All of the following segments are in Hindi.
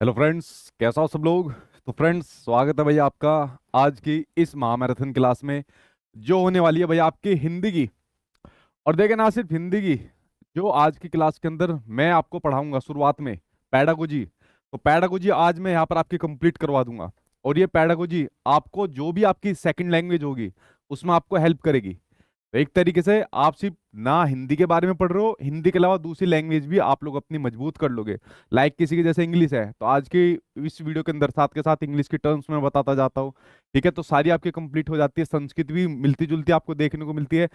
हेलो फ्रेंड्स, कैसा हो सब लोग। तो फ्रेंड्स, स्वागत है भैया आपका आज की इस महामैराथन क्लास में जो होने वाली है भैया आपकी हिंदी की। और देखें, ना सिर्फ हिंदी की, जो आज की क्लास के अंदर मैं आपको पढ़ाऊंगा शुरुआत में पैडागोजी। तो पैडागोजी आज मैं यहाँ पर आपकी कंप्लीट करवा दूंगा। और ये पैडागोजी आपको जो भी आपकी सेकंड लैंग्वेज होगी उसमें आपको हेल्प करेगी। तो एक तरीके से आप सिर्फ ना हिंदी के बारे में पढ़ रहे हो, हिंदी के अलावा दूसरी लैंग्वेज भी आप लोग अपनी मजबूत कर लोगे। लाइक किसी के जैसे इंग्लिश है, तो आज की इस वीडियो के अंदर साथ के साथ इंग्लिश की टर्म्स में बताता जाता हूँ। ठीक है, तो सारी आपकी कंप्लीट हो जाती है। संस्कृत भी मिलती जुलती आपको देखने को मिलती है।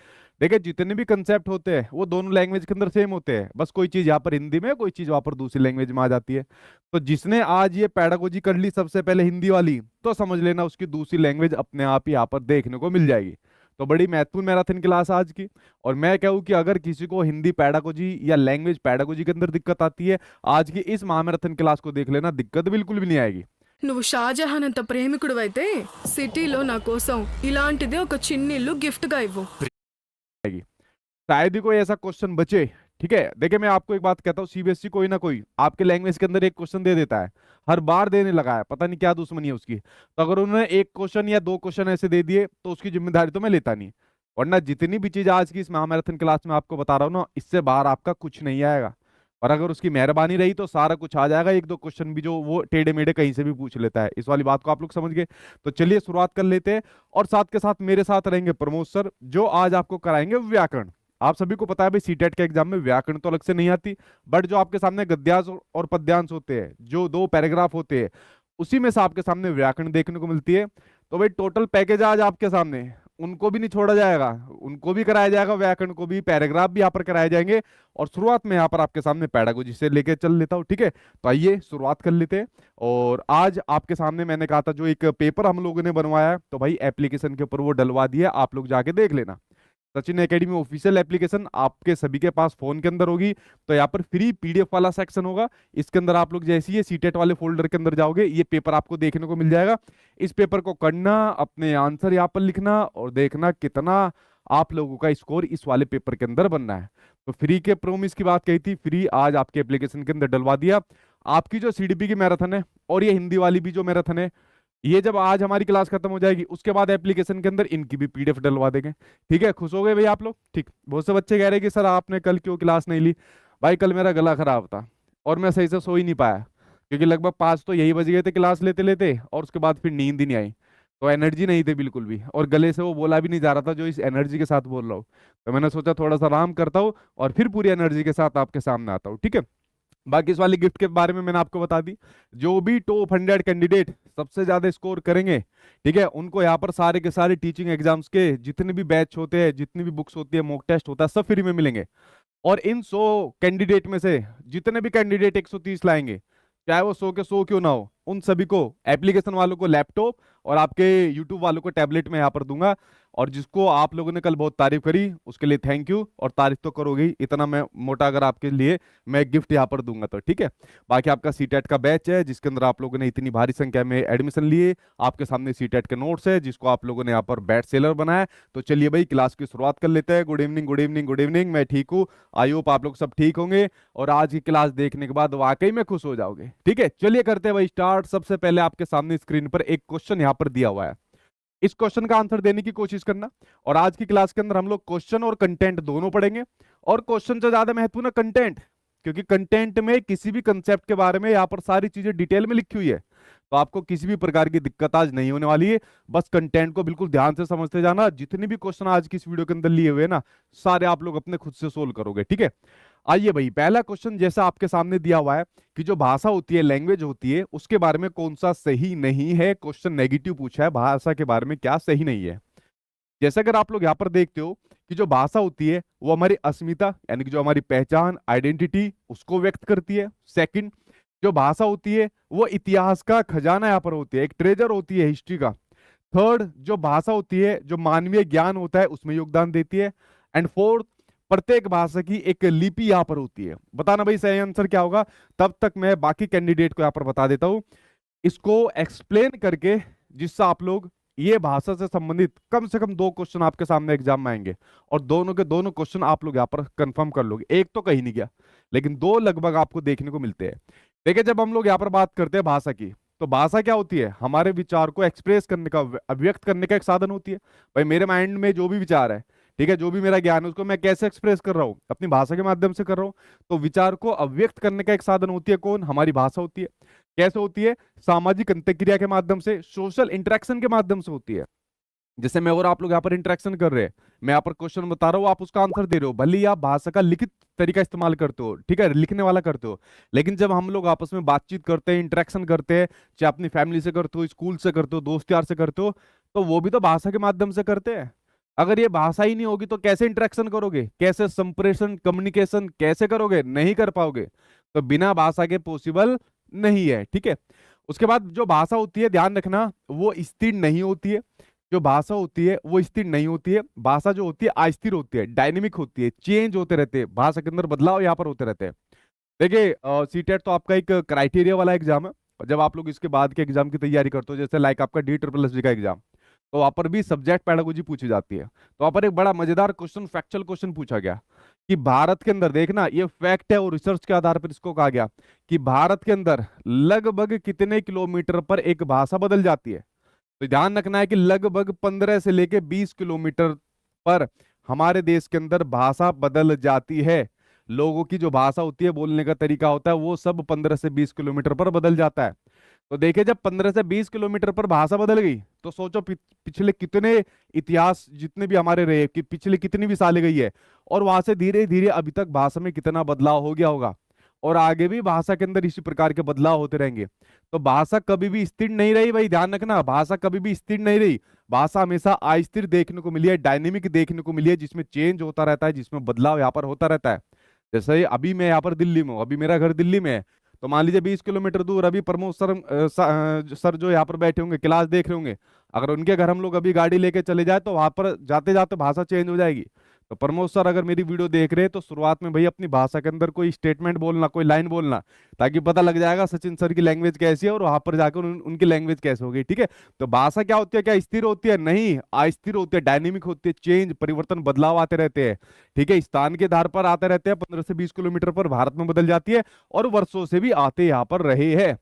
देखिए, जितने भी कंसेप्ट होते हैं वो दोनों लैंग्वेज के अंदर सेम होते हैं, बस कोई चीज़ यहाँ पर हिंदी में, कोई चीज़ वहाँ पर दूसरी लैंग्वेज में आ जाती है। तो जिसने आज ये पैडागोजी कर ली सबसे पहले हिंदी वाली, तो समझ लेना उसकी दूसरी लैंग्वेज अपने आप ही यहाँ पर देखने को मिल जाएगी। तो बड़ी महत्वपूर्ण मैराथन क्लास आज की। और मैं कहूँ कि अगर किसी को हिंदी पैडागोजी या लैंग्वेज पैडागोजी के अंदर दिक्कत आती है, आज की इस महामैराथन क्लास को देख लेना, दिक्कत बिल्कुल भी नहीं आएगी। నువ్వు షాజహాన్ అంత ప్రేమికుడివైతే సిటీలో నా కోసం ఇలాంటిదే ఒక చిన్నిల్లు గిఫ్ట్‌గా ఇవ్వు. आएगी शायद ही कोई ऐसा क्वेश्चन बचे। ठीक है, देखिए मैं आपको एक बात कहता हूँ, सीबीएसई कोई ना कोई आपके लैंग्वेज के अंदर एक क्वेश्चन दे देता है, हर बार देने लगा है, पता नहीं क्या दुश्मनी है उसकी। तो अगर उन्होंने एक क्वेश्चन या दो क्वेश्चन ऐसे दे दिए तो उसकी जिम्मेदारी तो मैं लेता नहीं। वरना जितनी भी चीज आज की इस महामैराथन क्लास में आपको बता रहा हूँ ना, इससे बाहर आपका कुछ नहीं आएगा। और अगर उसकी मेहरबानी रही तो सारा कुछ आ जाएगा, एक दो क्वेश्चन भी जो वो टेढ़े मेढ़े कहीं से भी पूछ लेता है। इस वाली बात को आप लोग समझ गए। तो चलिए शुरुआत कर लेते हैं। और साथ के साथ मेरे साथ रहेंगे प्रमोद सर, जो आज आपको कराएंगे व्याकरण। आप सभी को पता है भाई, सीटेट के एग्जाम में व्याकरण तो अलग से नहीं आती, बट जो आपके सामने गद्यांश और पद्यांश होते हैं, जो दो पैराग्राफ होते हैं, उसी में से आपके सामने व्याकरण देखने को मिलती है। तो भाई टोटल पैकेज आज आपके सामने, उनको भी नहीं छोड़ा जाएगा, उनको भी कराया जाएगा, व्याकरण को भी, पैराग्राफ भी यहाँ पर कराए जाएंगे। और शुरुआत में यहाँ पर आपके सामने पैडागोजी से लेके चल लेता हूँ। ठीक है, तो आइए शुरुआत कर लेते हैं। और आज आपके सामने मैंने कहा था जो एक पेपर हम लोगों ने बनवाया है, तो भाई एप्लीकेशन के ऊपर वो डलवा दिया, आप लोग जाके देख लेना। सचिन एकेडमी ऑफिशियल एप्लीकेशन आपके सभी के पास फोन के अंदर होगी। तो यहाँ पर फ्री पीडीएफ वाला सेक्शन होगा, इसके अंदर आप लोग जैसे ही सीटेट वाले फोल्डर के अंदर जाओगे, ये पेपर आपको देखने को मिल जाएगा। इस पेपर को करना, अपने आंसर यहाँ पर लिखना और देखना कितना आप लोगों का स्कोर इस वाले पेपर के अंदर बनना है। तो फ्री के प्रोमिस की बात कही थी, फ्री आज आपके एप्लीकेशन के अंदर डलवा दिया। आपकी जो सीडीपी की मैराथन है और ये हिंदी वाली भी जो मैराथन है, ये जब आज हमारी क्लास खत्म हो जाएगी उसके बाद एप्लीकेशन के अंदर इनकी भी पीडीएफ डलवा देंगे। ठीक है, खुश हो गए भाई आप लोग। ठीक, बहुत से बच्चे कह रहे हैं कि सर आपने कल क्यों क्लास नहीं ली। भाई कल मेरा गला खराब था और मैं सही से सो ही नहीं पाया, क्योंकि लगभग 5 तो यही बज गए थे क्लास लेते लेते, और उसके बाद फिर नींद ही नहीं आई। तो एनर्जी नहीं थी बिल्कुल भी, और गले से वो बोला भी नहीं जा रहा था जो इस एनर्जी के साथ बोल रहा हूँ। तो मैंने सोचा थोड़ा सा आराम करता हूँ और फिर पूरी एनर्जी के साथ आपके सामने आता हूँ। ठीक है, बाकी इस वाली गिफ्ट के बारे में मैंने आपको बता दी। जो भी टॉप 100 कैंडिडेट सबसे ज्यादा स्कोर करेंगे, ठीक है, उनको यहाँ पर सारे के सारे टीचिंग एग्जाम्स के जितने भी बैच होते हैं, जितनी भी बुक्स होती है, मॉक टेस्ट होता है, सब फ्री में मिलेंगे। और इन 100 कैंडिडेट में से जितने भी कैंडिडेट 130 लाएंगे, चाहे वो 100 के 100 क्यों ना हो, उन सभी को, एप्लीकेशन वालों को लैपटॉप और आपके यूट्यूब वालों को टैबलेट में यहाँ पर दूंगा। और जिसको आप लोगों ने कल बहुत तारीफ करी उसके लिए थैंक यू, और तारीफ तो करोगे ही, इतना मैं मोटा अगर आपके लिए मैं गिफ्ट यहाँ पर दूंगा तो। ठीक है, बाकी आपका सीटेट का बैच है जिसके अंदर आप लोगों ने इतनी भारी संख्या में एडमिशन लिए, आपके सामने सीटेट के नोट्स है जिसको आप लोगों ने यहाँ पर बेस्ट सेलर बनाया। तो चलिए भाई क्लास की शुरुआत कर लेते हैं। Good evening, good evening, good evening. मैं ठीक हूँ, आई होप आप लोग सब ठीक होंगे, और आज की क्लास देखने के बाद वाकई में खुश हो जाओगे। ठीक है, चलिए करते हैं भाई स्टार्ट। सबसे पहले आपके सामने स्क्रीन पर एक क्वेश्चन यहाँ पर दिया हुआ है, इस क्वेश्चन का आंसर देने की कोशिश करना। और आज की क्लास के अंदर हम लोग क्वेश्चन और कंटेंट दोनों पढ़ेंगे, और क्वेश्चन से ज्यादा महत्वपूर्ण है कंटेंट, क्योंकि कंटेंट में किसी भी कंसेप्ट के बारे में यहाँ पर सारी चीजें डिटेल में लिखी हुई है। तो आपको किसी भी प्रकार की दिक्कत आज नहीं होने वाली है, बस कंटेंट को बिल्कुल ध्यान से समझते जाना। जितने भी क्वेश्चन आज की इस वीडियो के अंदर लिए हुए हैं ना, सारे आप लोग अपने खुद से सोल्व करोगे। ठीक है, आइए भाई पहला क्वेश्चन जैसा आपके सामने दिया हुआ है कि जो भाषा होती है, लैंग्वेज होती है, उसके बारे में कौन सा सही नहीं है। क्वेश्चन नेगेटिव पूछा है, भाषा के बारे में क्या सही नहीं है। जैसे अगर आप लोग यहाँ पर देखते हो कि जो भाषा होती है वो हमारी अस्मिता, यानी कि जो हमारी पहचान, आइडेंटिटी, उसको व्यक्त करती है। सेकंड, जो भाषा होती है वो इतिहास का खजाना यहाँ पर होती है, एक ट्रेजर होती है हिस्ट्री का। थर्ड, जो भाषा होती है, जो मानवीय ज्ञान होता है उसमें योगदान देती है। एंड फोर्थ, प्रत्येक भाषा की एक लिपि यहाँ पर होती है। बताना भाई सही आंसर क्या होगा, तब तक मैं बाकी कैंडिडेट को यहाँ पर बता देता हूँ इसको एक्सप्लेन करके, जिससे आप लोग ये भाषा से संबंधित कम से कम 2 क्वेश्चन आपके सामने एग्जाम में आएंगे, और दोनों के दोनों क्वेश्चन आप लोग यहाँ पर कंफर्म कर लोगे। एक तो कहीं नहीं गया, लेकिन 2 लगभग आपको देखने को मिलते हैं। देखिए जब हम लोग यहाँ पर बात करते हैं भाषा की, तो भाषा क्या होती है? हमारे विचार को एक्सप्रेस करने का, अभिव्यक्त करने का एक साधन होती है। भाई मेरे माइंड में जो भी विचार है, ठीक है, जो भी मेरा ज्ञान है, उसको मैं कैसे एक्सप्रेस कर रहा हूँ? अपनी भाषा के माध्यम से कर रहा हूँ। तो विचार को अभिव्यक्त करने का एक साधन होती है कौन? हमारी भाषा होती है। कैसे होती है? सामाजिक अंतःक्रिया के माध्यम से, सोशल इंटरेक्शन के माध्यम से होती है। जैसे मैं और आप लोग यहाँ पर इंटरेक्शन कर रहे हैं, मैं यहाँ पर क्वेश्चन बता रहा हूँ, आप उसका आंसर दे रहे हो, भले ही आप भाषा का लिखित तरीका इस्तेमाल करते हो, ठीक है, लिखने वाला करते हो, लेकिन जब हम लोग आपस में बातचीत करते हैं, इंटरेक्शन करते हैं, चाहे अपनी फैमिली से करते हो, स्कूल से करते हो, दोस्त यार से करते हो, तो वो भी तो भाषा के माध्यम से करते हैं। अगर ये भाषा ही नहीं होगी तो कैसे इंटरेक्शन करोगे? कैसे संप्रेषण, कम्युनिकेशन कैसे करोगे? नहीं कर पाओगे। तो बिना भाषा के पॉसिबल नहीं है, ठीक है। उसके बाद जो भाषा होती है, ध्यान रखना, वो स्थिर नहीं होती है। जो भाषा होती है वो स्थिर नहीं होती है। भाषा जो होती है अस्थिर होती है, डायनेमिक होती है, चेंज होते रहते हैं, भाषा के अंदर बदलाव यहाँ पर होते रहते हैं। देखिए सीटेट तो आपका एक क्राइटेरिया वाला एग्जाम है, और जब आप लोग इसके बाद के एग्जाम की तैयारी करते हो, जैसे लाइक आपका DSSS का एग्जाम, तो वहां पर भी सब्जेक्ट पेडागोजी पूछी जाती है। तो वहां पर एक बड़ा मजेदार क्वेश्चन, फैक्चुअल क्वेश्चन पूछा गया कि भारत के अंदर, देखना ये फैक्ट है और रिसर्च के आधार पर इसको कहा गया कि भारत के अंदर लगभग कितने किलोमीटर पर एक भाषा बदल जाती है? तो ध्यान रखना है कि लगभग 15 से लेके 20 किलोमीटर पर हमारे देश के अंदर भाषा बदल जाती है। लोगों की जो भाषा होती है, बोलने का तरीका होता है, वो सब 15 से 20 किलोमीटर पर बदल जाता है। तो देखिए जब 15 से 20 किलोमीटर पर भाषा बदल गई, तो सोचो पिछले कितने इतिहास जितने भी हमारे रहे, कि पिछले कितनी भी सालें गई है, और वहां से धीरे धीरे अभी तक भाषा में कितना बदलाव हो गया होगा, और आगे भी भाषा के अंदर इसी प्रकार के बदलाव होते रहेंगे। तो भाषा कभी भी स्थिर नहीं रही भाई, ध्यान रखना, भाषा कभी भी स्थिर नहीं रही। भाषा हमेशा अस्थिर देखने को मिली है, डायनेमिक देखने को मिली है, जिसमें चेंज होता रहता है, जिसमें बदलाव यहाँ पर होता रहता है। जैसे अभी मैं यहाँ पर दिल्ली में हूँ, अभी मेरा घर दिल्ली में है, तो मान लीजिए 20 किलोमीटर दूर अभी प्रमोद सर सर जो यहाँ पर बैठे होंगे, क्लास देख रहे होंगे, अगर उनके घर हम लोग अभी गाड़ी लेके चले जाए, तो वहां पर जाते जाते भाषा चेंज हो जाएगी। तो प्रमोद सर अगर मेरी वीडियो देख रहे हैं, तो शुरुआत में भाई अपनी भाषा के अंदर कोई स्टेटमेंट बोलना, कोई लाइन बोलना, ताकि पता लग जाएगा सचिन सर की लैंग्वेज कैसी है और वहां पर जाकर उनकी लैंग्वेज कैसे होगी, ठीक है। तो भाषा क्या होती है? क्या स्थिर होती है? नहीं, अस्थिर होती है, डायनेमिक होती है, चेंज, परिवर्तन, बदलाव आते रहते हैं, ठीक है, स्थान के आधार पर आते रहते हैं। 15 से 20 किलोमीटर पर भारत में बदल जाती है, और वर्षों से भी आते यहाँ पर रहे हैं।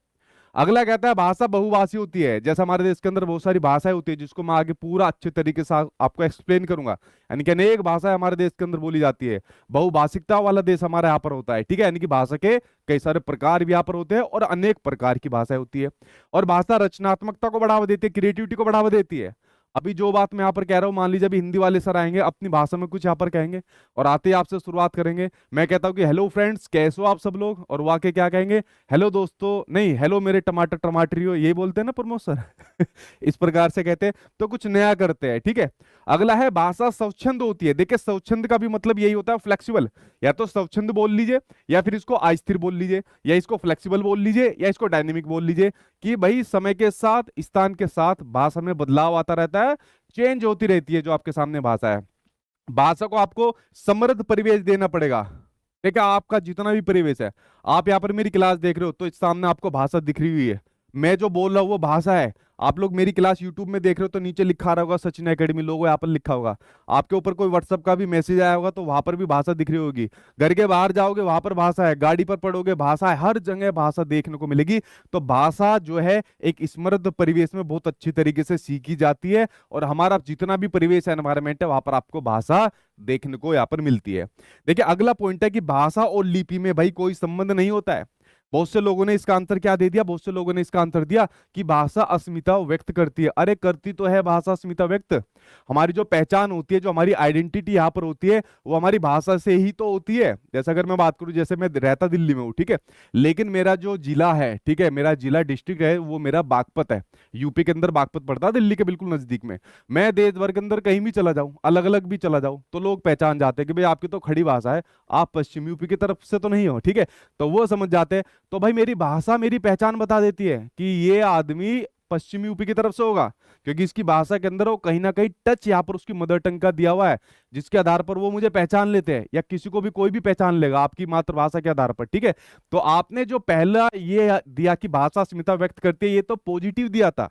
अगला कहता है भाषा बहुभाषी होती है। जैसे हमारे देश के अंदर बहुत सारी भाषाएं होती है, जिसको मैं आगे पूरा अच्छे तरीके से आपको एक्सप्लेन करूंगा, यानी कि अनेक भाषाएं हमारे देश के अंदर बोली जाती है। बहुभाषिकता वाला देश हमारा यहाँ पर होता है, ठीक है, यानी कि भाषा के कई सारे प्रकार भी यहाँ पर होते हैं, और अनेक प्रकार की भाषाएं होती है। और भाषा रचनात्मकता को बढ़ावा देती है, क्रिएटिविटी को बढ़ावा देती है। अभी जो बात मैं यहाँ पर कह रहा हूँ, मान लीजिए अभी हिंदी वाले सर आएंगे, अपनी भाषा में कुछ यहाँ पर कहेंगे, और आते ही आपसे शुरुआत करेंगे, मैं कहता हूँ कि हेलो फ्रेंड्स, कैसे हो आप सब लोग, और वो आके क्या कहेंगे? हेलो दोस्तों, नहीं, हेलो मेरे टमाटर टमाटरियो, ये बोलते हैं ना प्रमोद सर इस प्रकार से कहते हैं, तो कुछ नया करते हैं, ठीक है। अगला है भाषा स्वच्छंद होती है। देखिए स्वच्छंद का भी मतलब यही होता है, फ्लेक्सिबल, या तो स्वच्छंद बोल लीजिए, या फिर इसको अस्थिर बोल लीजिए, या इसको फ्लेक्सिबल बोल लीजिए, या इसको डायनेमिक बोल लीजिए, कि भाई समय के साथ, स्थान के साथ भाषा में बदलाव आता रहता है, चेंज होती रहती है जो आपके सामने भाषा है। भाषा को आपको समृद्ध परिवेश देना पड़ेगा। देखिए आपका जितना भी परिवेश है, आप यहाँ पर मेरी क्लास देख रहे हो, तो इस सामने आपको भाषा दिख रही हुई है, मैं जो बोल रहा हूँ वो भाषा है। आप लोग मेरी क्लास यूट्यूब में देख रहे हो, तो नीचे लिखा रहा होगा सचिन एकेडमी, लोगो यहाँ पर लिखा होगा। आपके ऊपर कोई व्हाट्सअप का भी मैसेज आया होगा, तो वहां पर भी भाषा दिख रही होगी। घर के बाहर जाओगे, वहां पर भाषा है, गाड़ी पर पढ़ोगे, भाषा है, हर जगह भाषा देखने को मिलेगी। तो भाषा जो है एक समृद्ध परिवेश में बहुत अच्छी तरीके से सीखी जाती है, और हमारा जितना भी परिवेश है, एनवायरमेंट है, वहां पर आपको भाषा देखने को यहाँ पर मिलती है। देखिए अगला पॉइंट है कि भाषा और लिपि में भाई कोई संबंध नहीं होता है। बहुत से लोगों ने इसका आंसर क्या दे दिया? बहुत से लोगों ने इसका आंसर दिया कि भाषा अस्मिता व्यक्त करती है। अरे करती तो है भाषा अस्मिता व्यक्त। हमारी जो पहचान होती है, जो हमारी आइडेंटिटी यहाँ पर होती है, वो हमारी भाषा से ही तो होती है। जैसे अगर मैं बात करूं, जैसे मैं रहता दिल्ली में हूँ, ठीक है, लेकिन मेरा जो जिला है, ठीक है, मेरा जिला डिस्ट्रिक्ट है, वो मेरा बागपत है, यूपी के अंदर बागपत पड़ता है, दिल्ली के बिल्कुल नजदीक में। मैं देश भर के अंदर कहीं भी चला जाऊं, अलग अलग भी चला जाऊं, तो लोग पहचान जाते हैं कि भाई आपकी तो खड़ी भाषा है, आप पश्चिम यूपी की तरफ से तो नहीं हो, ठीक है, तो वो समझ जाते हैं। तो भाई मेरी भाषा मेरी पहचान बता देती है कि ये आदमी पश्चिम यूपी की तरफ से होगा, क्योंकि इसकी भाषा के अंदर वो कहीं ना कहीं टच यहाँ पर उसकी मदर टंग का दिया हुआ है, जिसके आधार पर वो मुझे पहचान लेते हैं, या किसी को भी कोई भी पहचान लेगा आपकी मातृभाषा के आधार पर, ठीक है। तो आपने जो पहला ये दिया कि भाषा अस्मिता व्यक्त करती है, ये तो पॉजिटिव दिया था,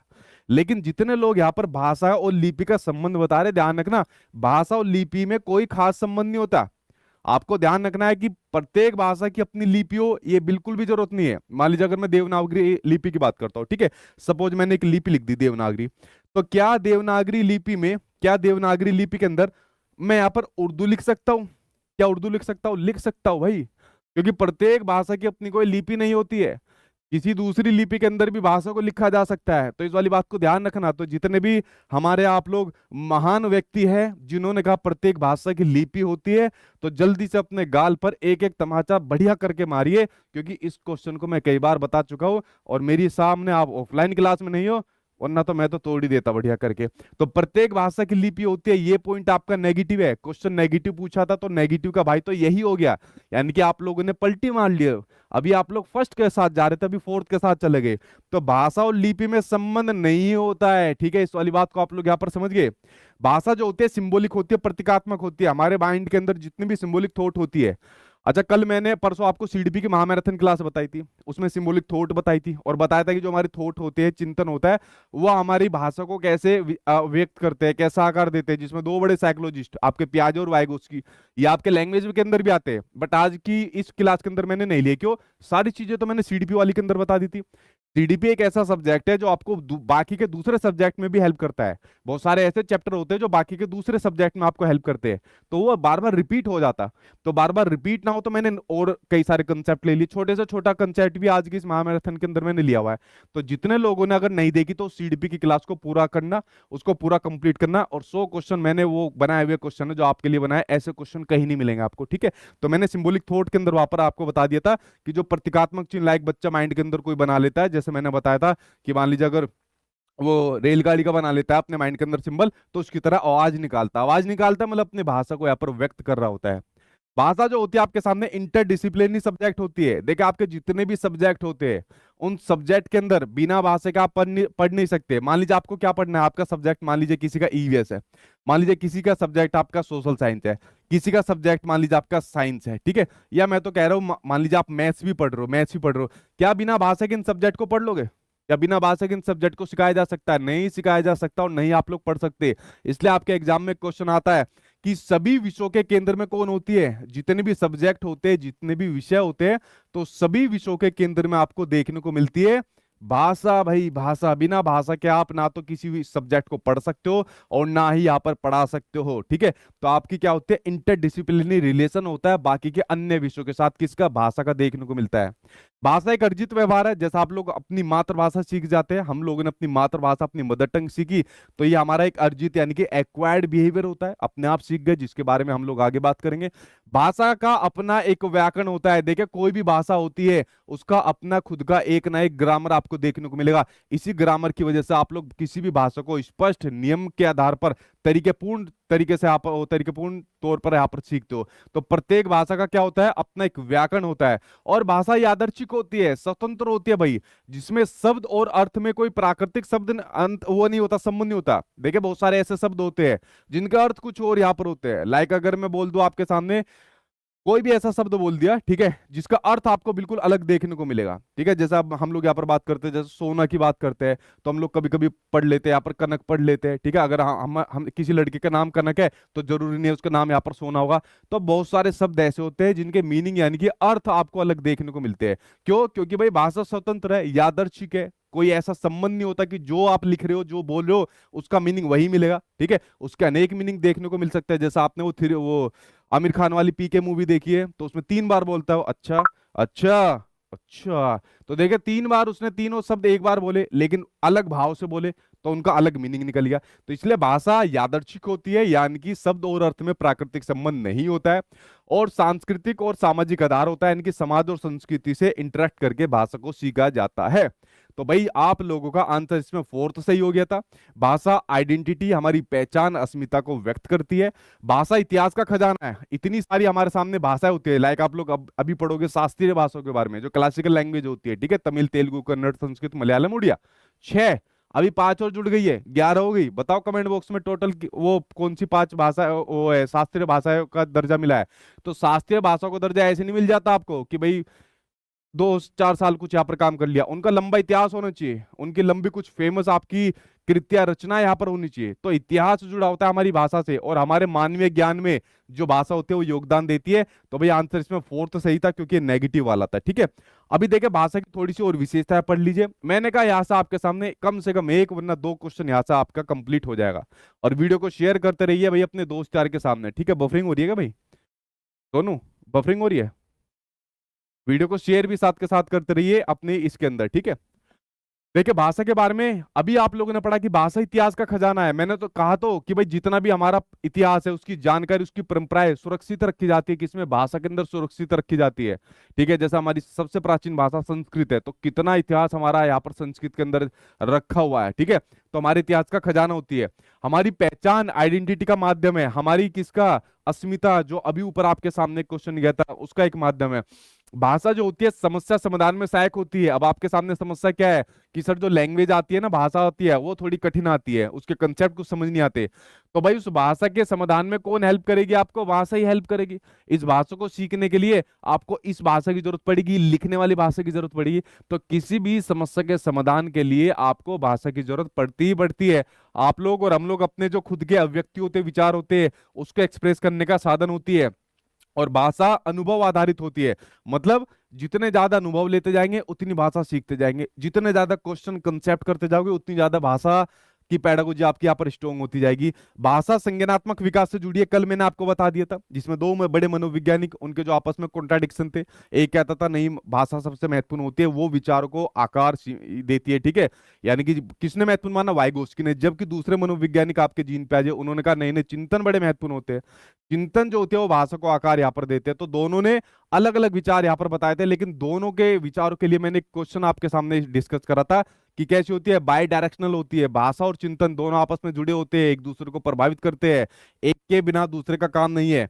लेकिन जितने लोग यहाँ पर भाषा और लिपि का संबंध बता रहे, ध्यान रखना, भाषा और लिपि में कोई खास संबंध नहीं होता। आपको ध्यान रखना है कि प्रत्येक भाषा की अपनी लिपि हो, ये बिल्कुल भी जरूरत नहीं है। मान लीजिए अगर मैं देवनागरी लिपि की बात करता हूँ, ठीक है, सपोज मैंने एक लिपि लिख दी देवनागरी, तो क्या देवनागरी लिपि में, क्या देवनागरी लिपि के अंदर मैं यहाँ पर उर्दू लिख सकता हूँ? क्या उर्दू लिख सकता हूँ? लिख सकता हूँ भाई, क्योंकि प्रत्येक भाषा की अपनी कोई लिपि नहीं होती है, किसी दूसरी लिपि के अंदर भी भाषा को लिखा जा सकता है। तो इस वाली बात को ध्यान रखना। तो जितने भी हमारे आप लोग महान व्यक्ति हैं जिन्होंने कहा प्रत्येक भाषा की लिपि होती है, तो जल्दी से अपने गाल पर एक एक तमाचा बढ़िया करके मारिए, क्योंकि इस क्वेश्चन को मैं कई बार बता चुका हूं और मेरी सामने आप ऑफलाइन क्लास में नहीं हो, वरना तो मैं तो तोड़ ही देता बढ़िया करके। तो प्रत्येक भाषा की लिपि होती है, ये पॉइंट आपका नेगेटिव है। क्वेश्चन नेगेटिव पूछा था तो नेगेटिव का भाई तो यही हो गया, यानी कि आप लोगों ने पलटी मार लिया। अभी आप लोग फर्स्ट के साथ जा रहे थे, अभी फोर्थ के साथ चले गए। तो भाषा और लिपि में संबंध नहीं होता है, ठीक है, इस वाली बात को आप लोग यहाँ पर समझ गए। भाषा जो होती है सिंबॉलिक होती है, प्रतीकात्मक होती है। हमारे माइंड के अंदर जितनी भी सिंबॉलिक थॉट होती है, अच्छा कल मैंने परसों आपको सीडीपी की महामैराथन क्लास बताई थी, उसमें सिंबॉलिक थॉट बताई थी और बताया था कि जो हमारे थॉट होते हैं, चिंतन होता है, वो हमारी भाषा को कैसे व्यक्त करते हैं, कैसा आकार देते हैं, जिसमें दो बड़े साइकोलॉजिस्ट आपके पियाजे और वाइगोत्स्की, ये आपके लैंग्वेज के अंदर भी आते हैं, बट आज की इस क्लास के अंदर मैंने नहीं लिए। क्यों? सारी चीजें तो मैंने सीडीपी वाली के अंदर बता दी थी। सीडीपी एक ऐसा सब्जेक्ट है जो आपको बाकी के दूसरे सब्जेक्ट में भी हेल्प करता है। बहुत सारे ऐसे चैप्टर होते हैं जो बाकी के दूसरे सब्जेक्ट में आपको हेल्प करते हैं, तो वो बार बार रिपीट हो जाता। तो बार बार रिपीट ना हो तो मैंने और कई सारे कंसेप्ट ले लिए, छोटे से छोटा कंसेप्ट भी आज की इस महामैराथन के अंदर मैंने लिया हुआ है। तो जितने लोगों ने अगर नहीं देखी तो सीडीपी की क्लास को पूरा करना, उसको पूरा कंप्लीट करना। और 100 क्वेश्चन मैंने वो बनाए हुए क्वेश्चन है जो आपके लिए बनाए, ऐसे क्वेश्चन कहीं नहीं मिलेंगे आपको, ठीक है। तो मैंने सिंबॉलिक थॉट के अंदर वहां पर आपको बता दिया था कि जो प्रतीकात्मक चिन्ह लाइक बच्चा माइंड के अंदर कोई बना लेता है, जैसे मैंने बताया था कि मान लीजिए अगर वो रेलगाड़ी का बना लेता है अपने माइंड के अंदर सिंबल, तो उसकी तरह आवाज निकालता, आवाज निकालता है, मतलब अपनी भाषा को यहाँ पर व्यक्त कर रहा होता है। भाषा जो होती है आपके सामने इंटरडिसिप्लिनरी सब्जेक्ट होती है। देखिए आपके जितने भी सब्जेक्ट होते हैं, उन सब्जेक्ट के अंदर बिना भाषा के आप पढ़ नहीं सकते। मान लीजिए आपको क्या पढ़ना है, आपका सब्जेक्ट मान लीजिए किसी का ईवीएस है, मान लीजिए किसी का सब्जेक्ट आपका सोशल साइंस है, किसी का सब्जेक्ट मान लीजिए आपका साइंस है, ठीक है, या मैं तो कह रहा हूँ मान लीजिए आप मैथ्स भी पढ़ रहे हो, मैथ्स भी पढ़ रहे हो, क्या बिना भाषा के इन सब्जेक्ट को पढ़ लोगे? या बिना भाषा के इन सब्जेक्ट को सिखाया जा सकता है? नहीं सिखाया जा सकता और नहीं आप लोग पढ़ सकते। इसलिए आपके एग्जाम में क्वेश्चन आता है कि सभी विषयों के केंद्र में कौन होती है? जितने भी सब्जेक्ट होते हैं, जितने भी विषय होते हैं, तो सभी विषयों के केंद्र में आपको देखने को मिलती है भाषा। भाई भाषा, बिना भाषा के आप ना तो किसी भी सब्जेक्ट को पढ़ सकते हो और ना ही यहाँ पर पढ़ा सकते हो, ठीक है। तो आपकी क्या होती है, इंटरडिसिप्लिनरी रिलेशन होता है बाकी के अन्य विषयों के साथ, किसका? भाषा का देखने को मिलता है। भाषा एक अर्जित व्यवहार है। जैसा आप लोग अपनी मातृभाषा सीख जाते हैं, हम लोगों ने अपनी मातृभाषा, अपनी मदर टंग सीखी, तो ये हमारा एक अर्जित यानी कि एक्वायर्ड बिहेवियर होता है, अपने आप सीख गए, जिसके बारे में हम लोग आगे बात करेंगे। भाषा का अपना एक व्याकरण होता है। देखिए कोई भी भाषा होती है उसका अपना खुद का एक ना एक ग्रामर आपको देखने को मिलेगा। इसी ग्रामर की वजह से आप लोग किसी भी भाषा को स्पष्ट नियम के आधार पर तरीकेपूर्ण तरीके से आप तरीकेपूर्ण तौर पर यहाँ पर सीखते हो। तो प्रत्येक भाषा का क्या होता है, अपना एक व्याकरण होता है। और भाषा यादृच्छिक होती है, स्वतंत्र होती है भाई, जिसमें शब्द और अर्थ में कोई प्राकृतिक शब्द अंत वो नहीं होता, संबंध नहीं होता। देखिए बहुत सारे ऐसे शब्द होते हैं जिनका अर्थ कुछ और यहाँ पर होते हैं। लाइक अगर मैं बोल दूं आपके सामने, कोई भी ऐसा शब्द बोल दिया, ठीक है, जिसका अर्थ आपको बिल्कुल अलग देखने को मिलेगा, ठीक है। जैसे अब हम लोग यहाँ पर बात करते हैं, जैसे सोना की बात करते हैं, तो हम लोग कभी कभी पढ़ लेते हैं यहाँ पर कनक पढ़ लेते हैं, ठीक है। अगर हम किसी लड़के का नाम कनक है तो जरूरी नहीं है उसका नाम यहाँ पर सोना होगा। तो बहुत सारे शब्द ऐसे होते हैं जिनके मीनिंग यानी कि अर्थ आपको अलग देखने को मिलते हैं। क्यों? क्योंकि भाई भाषा स्वतंत्र है, यादृच्छिक है, कोई ऐसा संबंध नहीं होता कि जो आप लिख रहे हो, जो बोल रहे हो, उसका मीनिंग वही मिलेगा, ठीक है। उसके अनेक मीनिंग देखने को मिल सकता है। जैसा आपने वो आमिर खान वाली पीके मूवी देखी है, तो उसमें 3 बार बोलता है अच्छा अच्छा अच्छा। तो देखिए 3 बार उसने तीनों शब्द एक बार बोले, लेकिन अलग भाव से बोले, तो उनका अलग मीनिंग निकल गया। तो इसलिए भाषा यादृच्छिक होती है, यानी कि शब्द और अर्थ में प्राकृतिक संबंध नहीं होता है। और सांस्कृतिक और सामाजिक आधार होता है, यानी कि समाज और संस्कृति से इंटरेक्ट करके भाषा को सीखा जाता है। तो भाई आप लोगों का आंसर इसमें फोर्थ सही हो गया था। भाषा आइडेंटिटी, हमारी पहचान, अस्मिता को व्यक्त करती है। भाषा इतिहास का खजाना है। इतनी सारी हमारे सामने भाषाएं होती है, लाइक आप लोग अभी पढ़ोगे शास्त्रीय भाषाओं के बारे में, जो क्लासिकल लैंग्वेज होती है, ठीक है, तमिल, तेलुगु, कन्नड़, संस्कृत, मलयालम, उड़िया। 6, अभी 5 और जुड़ गई है, 11 हो गई। बताओ कमेंट बॉक्स में टोटल वो कौन सी 5 भाषा वो है शास्त्रीय भाषा का दर्जा मिला है। तो शास्त्रीय भाषा को दर्जा ऐसे नहीं मिल जाता आपको कि भाई 2-4 साल कुछ यहाँ पर काम कर लिया। उनका लंबा इतिहास होना चाहिए, उनकी लंबी कुछ फेमस आपकी कृत्या रचना यहाँ पर होनी चाहिए। तो इतिहास जुड़ा होता है हमारी भाषा से, और हमारे मानवीय ज्ञान में जो भाषा होती है वो योगदान देती है। तो भाई आंसर इसमें फोर्थ सही था, क्योंकि नेगेटिव वाला था। ठीक है, अभी देखे भाषा की थोड़ी सी और विशेषताएं पढ़ लीजिए। मैंने कहा यहाँ से आपके सामने कम से कम एक वरना दो क्वेश्चन यहाँ से आपका कंप्लीट हो जाएगा। और वीडियो को शेयर करते रहिए भाई अपने दोस्त यार के सामने। ठीक है, बफरिंग हो रही है क्या भाई? दोनों बफरिंग हो रही है? वीडियो को शेयर भी साथ के साथ करते रहिए अपने इसके अंदर। ठीक है, देखिए भाषा के बारे में अभी आप लोगों ने पढ़ा कि भाषा इतिहास का खजाना है। मैंने तो कहा तो कि भाई जितना भी हमारा इतिहास है उसकी जानकारी, उसकी परंपराएं सुरक्षित रखी जाती है, किसमें? भाषा के अंदर सुरक्षित रखी जाती है। ठीक है, जैसा हमारी सबसे प्राचीन भाषा संस्कृत है, तो कितना इतिहास हमारा यहाँ पर संस्कृत के अंदर रखा हुआ है। ठीक है, तो हमारे इतिहास का खजाना होती है, हमारी पहचान आइडेंटिटी का माध्यम है, हमारी किसका? अस्मिता, जो अभी ऊपर आपके सामने क्वेश्चन गया था उसका एक माध्यम है। भाषा जो होती है समस्या समाधान में सहायक होती है। अब आपके सामने समस्या क्या है कि सर जो लैंग्वेज आती है ना, भाषा आती है, वो थोड़ी कठिन आती है, उसके कंसेप्ट कुछ समझ नहीं आते। तो भाई उस भाषा के समाधान में कौन हेल्प करेगी? आपको भाषा ही हेल्प करेगी। इस भाषा को सीखने के लिए आपको इस भाषा की जरूरत पड़ेगी, लिखने वाली भाषा की जरूरत पड़ेगी। तो किसी भी समस्या के समाधान के लिए आपको भाषा की जरूरत पड़ती ही पड़ती है। आप लोग और हम लोग अपने जो खुद के अभिव्यक्ति होते, विचार होते हैं, उसको एक्सप्रेस करने का साधन होती है। और भाषा अनुभव आधारित होती है, मतलब जितने ज्यादा अनुभव लेते जाएंगे उतनी भाषा सीखते जाएंगे, जितने ज्यादा क्वेश्चन कंसेप्ट करते जाओगे उतनी ज्यादा भाषा की पैडागोजी आपकी यहाँ पर स्ट्रॉन्ग होती जाएगी। भाषा संज्ञानात्मक विकास से जुड़ी है, कल मैंने आपको बता दिया था, जिसमें दो बड़े मनोवैज्ञानिक उनके जो आपस में कॉन्ट्राडिक्शन थे। एक कहता था नहीं भाषा सबसे महत्वपूर्ण होती है, वो विचार को आकार देती है। ठीक है, यानी कि किसने महत्वपूर्ण माना? वाइगोस्की ने। जबकि दूसरे मनोवैज्ञानिक आपके जीन प्याजे, उन्होंने कहा नहीं नहीं चिंतन बड़े महत्वपूर्ण होते हैं, चिंतन जो होते हैं वो भाषा को आकार यहाँ पर देते हैं। तो दोनों ने अलग अलग विचार यहाँ पर बताए थे, लेकिन दोनों के विचारों के लिए मैंने एक क्वेश्चन आपके सामने डिस्कस करा था कि कैसी होती है? बाई डायरेक्शनल होती है। भाषा और चिंतन दोनों आपस में जुड़े होते हैं, एक दूसरे को प्रभावित करते हैं, एक के बिना दूसरे का काम नहीं है।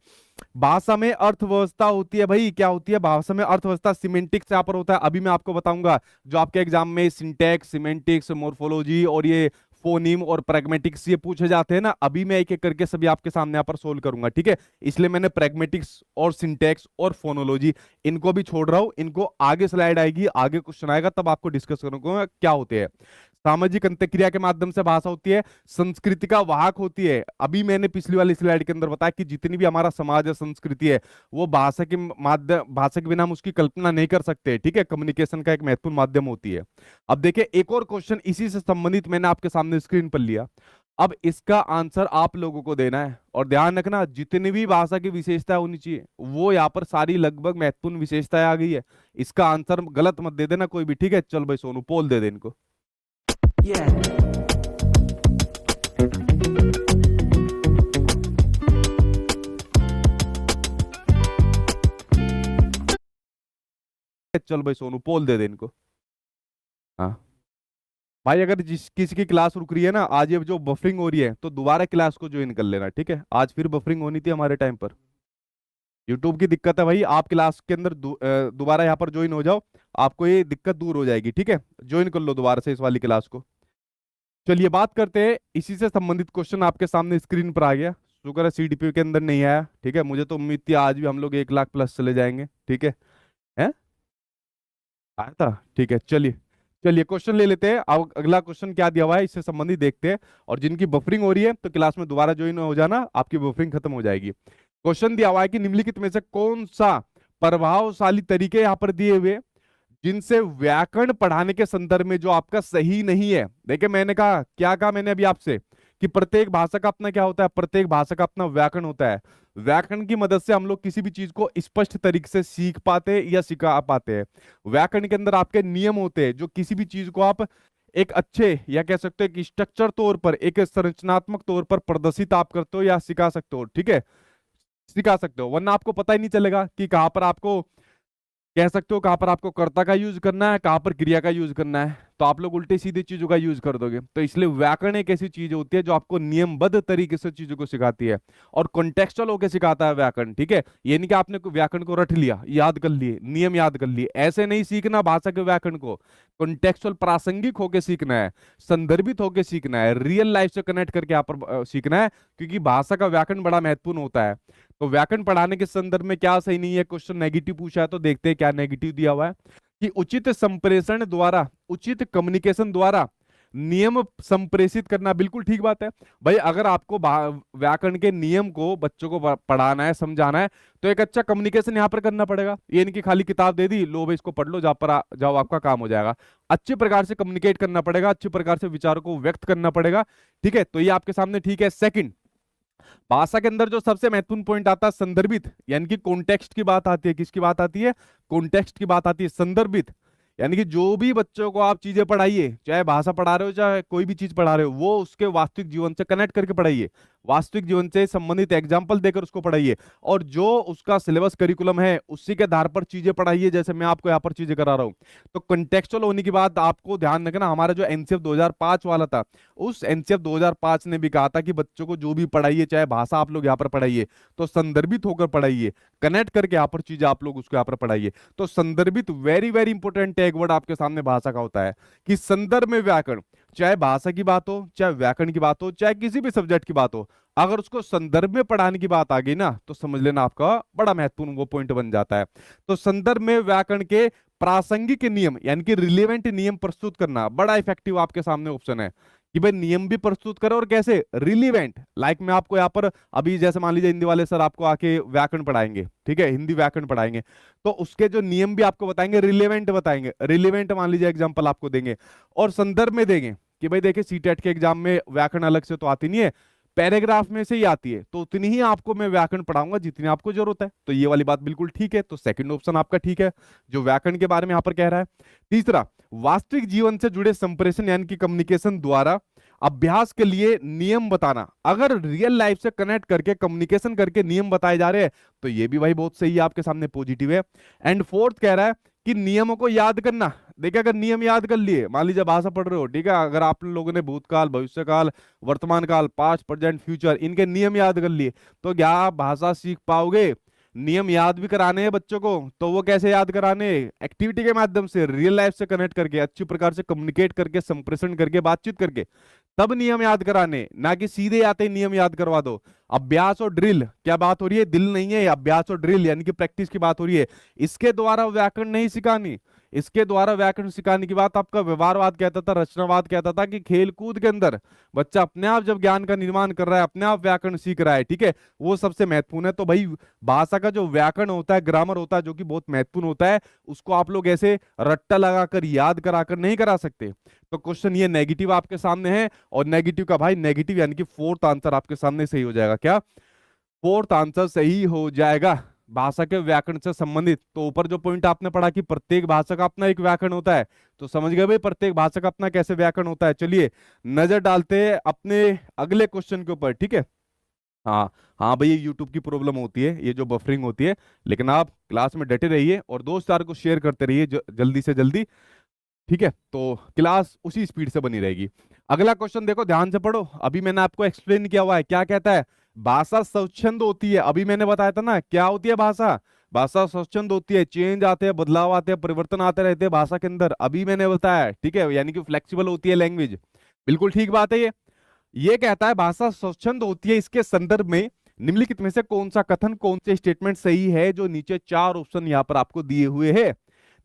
भाषा में अर्थव्यवस्था होती है। भाई क्या होती है भाषा में? अर्थव्यवस्था। सिमेंटिक्स यहाँ पर होता है, अभी मैं आपको बताऊंगा। जो आपके एग्जाम में सिंटैक्स, सिमेंटिक्स, मोर्फोलॉजी और ये फोनीम और प्रैग्मेटिक्स ये पूछे जाते हैं ना, अभी मैं एक एक करके सभी आपके सामने यहाँ पर सोल्व करूंगा। ठीक है, इसलिए मैंने प्रैग्मेटिक्स और सिंटैक्स और फोनोलॉजी इनको भी छोड़ रहा हूं। इनको आगे स्लाइड आएगी, आगे क्वेश्चन आएगा, तब आपको डिस्कस करूंगा क्या होते हैं। सामाजिक अंतःक्रिया के माध्यम से भाषा होती है, संस्कृति का वाहक होती है। अभी मैंने पिछली वाली स्लाइड के अंदर बताया कि जितनी भी हमारा समाज है, संस्कृति है, वो भाषा के माध्यम, भाषा के बिना हम उसकी कल्पना नहीं कर सकते। ठीक है, कम्युनिकेशन का एक महत्वपूर्ण माध्यम होती है। अब देखिए एक और क्वेश्चन इसी से संबंधित मैंने आपके सामने स्क्रीन पर लिया। अब इसका आंसर आप लोगों को देना है, और ध्यान रखना जितनी भी भाषा की विशेषता होनी चाहिए वो यहाँ पर सारी लगभग महत्वपूर्ण विशेषताएं आ गई है। इसका आंसर गलत मत दे देना कोई भी। ठीक है, चल भाई सोनू पोल दे दे इनको। चल भाई सोनू पोल दे दे इनको। हाँ भाई, अगर जिस किसी की क्लास रुक रही है ना, आज ये जो बफरिंग हो रही है, तो दोबारा क्लास को ज्वाइन कर लेना। ठीक है, आज फिर बफरिंग होनी थी हमारे टाइम पर। यूट्यूब की दिक्कत है भाई, आप क्लास के अंदर दोबारा यहाँ पर ज्वाइन हो जाओ, आपको ये दिक्कत दूर हो जाएगी। ठीक है, ज्वाइन कर लो दोबारा से इस वाली क्लास को। चलिए बात करते हैं, इसी से संबंधित क्वेश्चन आपके सामने स्क्रीन पर आ गया। शुक्र है सीडीपी के अंदर नहीं आया। ठीक है, मुझे तो उम्मीद थी आज भी हम लोग 1 लाख प्लस चले जाएंगे। ठीक है, हैं? आया था? ठीक है, चलिए चलिए क्वेश्चन ले लेते हैं। अब अगला क्वेश्चन क्या दिया हुआ है इससे संबंधित देखते हैं। और जिनकी बफरिंग हो रही है तो क्लास में दोबारा ज्वाइन हो जाना, आपकी बफरिंग खत्म हो जाएगी। क्वेश्चन दिया हुआ है कि निम्नलिखित में से कौन सा प्रभावशाली तरीके यहाँ पर दिए हुए जिनसे व्याकरण पढ़ाने के संदर्भ में जो आपका सही नहीं है। देखिए मैंने कहा, क्या कहा मैंने अभी आपसे कि प्रत्येक भाषा का अपना क्या होता है? प्रत्येक भाषा का अपना व्याकरण होता है। व्याकरण की मदद से हम लोग किसी भी चीज को स्पष्ट तरीके से सीख पाते या सिखा पाते हैं। व्याकरण के अंदर आपके नियम होते हैं जो किसी भी चीज को आप एक अच्छे या कह सकते हैं कि स्ट्रक्चर तौर पर, एक संरचनात्मक तौर पर प्रदर्शित आप करते हो या सिखा सकते हो। ठीक है, सिखा सकते हो, वरना आपको पता ही नहीं चलेगा कि कहां पर आपको, कह सकते हो कहां पर आपको कर्ता का यूज करना है, कहां पर क्रिया का यूज करना है, तो आप लोग उल्टे सीधे चीजों का यूज कर दोगे। तो इसलिए व्याकरण एक ऐसी चीज होती है जो आपको नियमबद्ध तरीके से चीजों को सिखाती है और कॉन्टेक्चुअल होकर सिखाता है व्याकरण। ठीक है, ये नहीं कि आपने व्याकरण को रट लिया, याद कर लिए, नियम याद कर लिए, ऐसे नहीं सीखना भाषा के व्याकरण को। कॉन्टेक्चुअल प्रासंगिक होकर सीखना है, संदर्भित होकर सीखना है, रियल लाइफ से कनेक्ट करके यहाँ पर सीखना है, क्योंकि भाषा का व्याकरण बड़ा महत्वपूर्ण होता है। तो व्याकरण पढ़ाने के संदर्भ में क्या सही नहीं है? क्वेश्चन नेगेटिव पूछा है, तो देखते हैं क्या नेगेटिव दिया हुआ है कि उचित संप्रेषण द्वारा, उचित कम्युनिकेशन द्वारा नियम संप्रेषित करना, बिल्कुल ठीक बात है भाई। अगर आपको व्याकरण के नियम को बच्चों को पढ़ाना है, समझाना है, तो एक अच्छा कम्युनिकेशन यहाँ पर करना पड़ेगा। ये नहीं कि खाली किताब दे दी, लो भाई इसको पढ़ लो, जाओ आपका काम हो जाएगा। अच्छे प्रकार से कम्युनिकेट करना पड़ेगा, अच्छे प्रकार से विचारों को व्यक्त करना पड़ेगा, ठीक है। तो ये आपके सामने ठीक है। सेकंड, भाषा के अंदर जो सबसे महत्वपूर्ण पॉइंट आता है संदर्भित, यानी कि कॉन्टेक्स्ट की बात आती है। किसकी बात आती है? कॉन्टेक्स्ट की बात आती है। संदर्भित यानी कि जो भी बच्चों को आप चीजें पढ़ाइए, चाहे भाषा पढ़ा रहे हो चाहे कोई भी चीज पढ़ा रहे हो, वो उसके वास्तविक जीवन से कनेक्ट करके पढ़ाइए, वास्तविक जीवन से संबंधित एग्जाम्पल देकर उसको पढ़ाइए, और जो उसका सिलेबस करिकुलम है उसी के आधार पर चीजें पढ़ाइए, जैसे मैं आपको यहाँ पर चीजें करा रहा हूँ। तो कंटेक्चुअल होने की बात आपको ध्यान रखना। हमारा जो एनसीएफ 2005 वाला था, उस एनसीएफ 2005 ने भी कहा था कि बच्चों को जो भी पढ़ाइए, चाहे भाषा आप लोग यहाँ पर पढ़ाइए, तो संदर्भित होकर पढ़ाइए, कनेक्ट करके यहाँ पर चीजें आप लोग उसको यहाँ पर पढ़ाइए। तो संदर्भित very very important tag word आपके सामने भाषा का होता है कि संदर्भ में व्याकरण, चाहे भाषा की बात हो, चाहे व्याकरण की बात हो, चाहे किसी भी सब्जेक्ट की बात हो, अगर उसको संदर्भ में पढ़ाने की बात आ गई ना, तो समझ लेना आपका बड़ा महत्वपूर्ण वो पॉइंट बन जाता है। तो संदर्भ में व्याकरण के प्रासंगिक नियम यानी कि रिलेवेंट नियम प्रस्तुत करना बड़ा इफेक्टिव आपके सामने ऑप्शन है कि भाई नियम भी प्रस्तुत करो और कैसे रिलीवेंट। लाइक मैं आपको यहाँ पर अभी जैसे मान लीजिए हिंदी वाले सर आपको आके व्याकरण पढ़ाएंगे, ठीक है, हिंदी व्याकरण पढ़ाएंगे, तो उसके जो नियम भी आपको बताएंगे, रिलेवेंट बताएंगे। रिलेवेंट मान लीजिए एग्जांपल आपको देंगे और संदर्भ में देंगे कि भाई देखिए सीटेट के एग्जाम में व्याकरण अलग से तो आती नहीं है, पैराग्राफ में से ही आती है, तो उतनी ही आपको मैं व्याकरण पढ़ाऊंगा जितनी आपको जरूरत है। तो ये वाली बात बिल्कुल ठीक है। तो सेकंड ऑप्शन आपका ठीक है जो व्याकरण के बारे में यहाँ पर कह रहा है। तीसरा, वास्तविक जीवन से जुड़े संप्रेषण यानी कि कम्युनिकेशन द्वारा अभ्यास के लिए नियम बताना। अगर रियल लाइफ से कनेक्ट करके कम्युनिकेशन करके नियम बताए जा रहे हैं तो ये भी भाई बहुत सही है, आपके सामने पॉजिटिव है। एंड फोर्थ कह रहा है कि नियमों को याद करना। देखिए अगर नियम याद कर लिए, मान लीजिए भाषा पढ़ रहे हो, ठीक है, अगर आप लोगों ने भूतकाल, भविष्यकाल, वर्तमान काल, पास्ट, प्रेजेंट, फ्यूचर, इनके नियम याद कर लिए, तो क्या आप भाषा सीख पाओगे? नियम याद भी कराने हैं बच्चों को, तो वो कैसे याद कराने? एक्टिविटी के माध्यम से, रियल लाइफ से कनेक्ट करके, अच्छी प्रकार से कम्युनिकेट करके, संप्रेषण करके, बातचीत करके, तब नियम याद कराने, ना कि सीधे आते ही नियम याद करवा दो। अभ्यास और ड्रिल, क्या बात हो रही है? दिल नहीं है, अभ्यास और ड्रिल यानी कि प्रैक्टिस की बात हो रही है। इसके द्वारा व्याकरण नहीं सिखानी, इसके द्वारा व्याकरण सिखाने की बात आपका व्यवहारवाद कहता था, रचनावाद कहता था कि खेल कूद के अंदर बच्चा अपने आप जब ज्ञान का निर्माण कर रहा है, अपने आप व्याकरण सीख रहा है, ठीक है, वो सबसे महत्वपूर्ण है। तो भाई भाषा का जो व्याकरण होता है, ग्रामर होता है, जो कि बहुत महत्वपूर्ण होता है, उसको आप लोग ऐसे रट्टा लगाकर याद कराकर नहीं करा सकते। तो क्वेश्चन ये नेगेटिव आपके सामने है, और नेगेटिव का भाई नेगेटिव यानी कि फोर्थ आंसर आपके सामने सही हो जाएगा। क्या फोर्थ आंसर सही हो जाएगा? भाषा के व्याकरण से संबंधित। तो ऊपर जो पॉइंट आपने पढ़ा कि प्रत्येक भाषा का अपना एक व्याकरण होता है, तो समझ गए भाई प्रत्येक भाषा का अपना कैसे व्याकरण होता है। चलिए नजर डालते हैं अपने अगले क्वेश्चन के ऊपर, ठीक है। हाँ हाँ भाई, ये यूट्यूब की प्रॉब्लम होती है, ये जो बफरिंग होती है, लेकिन आप क्लास में डटे रहिए और दोस्त यार को शेयर करते रहिए जल्दी से जल्दी, ठीक है, तो क्लास उसी स्पीड से बनी रहेगी। अगला क्वेश्चन देखो, ध्यान से पढ़ो। अभी मैंने आपको एक्सप्लेन किया हुआ है, क्या कहता है? भाषा स्वच्छंद होती है। अभी मैंने बताया था ना क्या होती है भाषा? भाषा स्वच्छंद होती है, चेंज आते हैं, बदलाव आते हैं, परिवर्तन आते रहते हैं भाषा के अंदर, अभी मैंने बताया, ठीक है, यानी कि फ्लेक्सिबल होती है लैंग्वेज। बिल्कुल ठीक बात है। ये कहता है भाषा स्वच्छंद होती है, इसके संदर्भ में निम्नलिखित में से कौन सा कथन, कौन से स्टेटमेंट सही है? जो नीचे चार ऑप्शन यहाँ पर आपको दिए हुए हैं,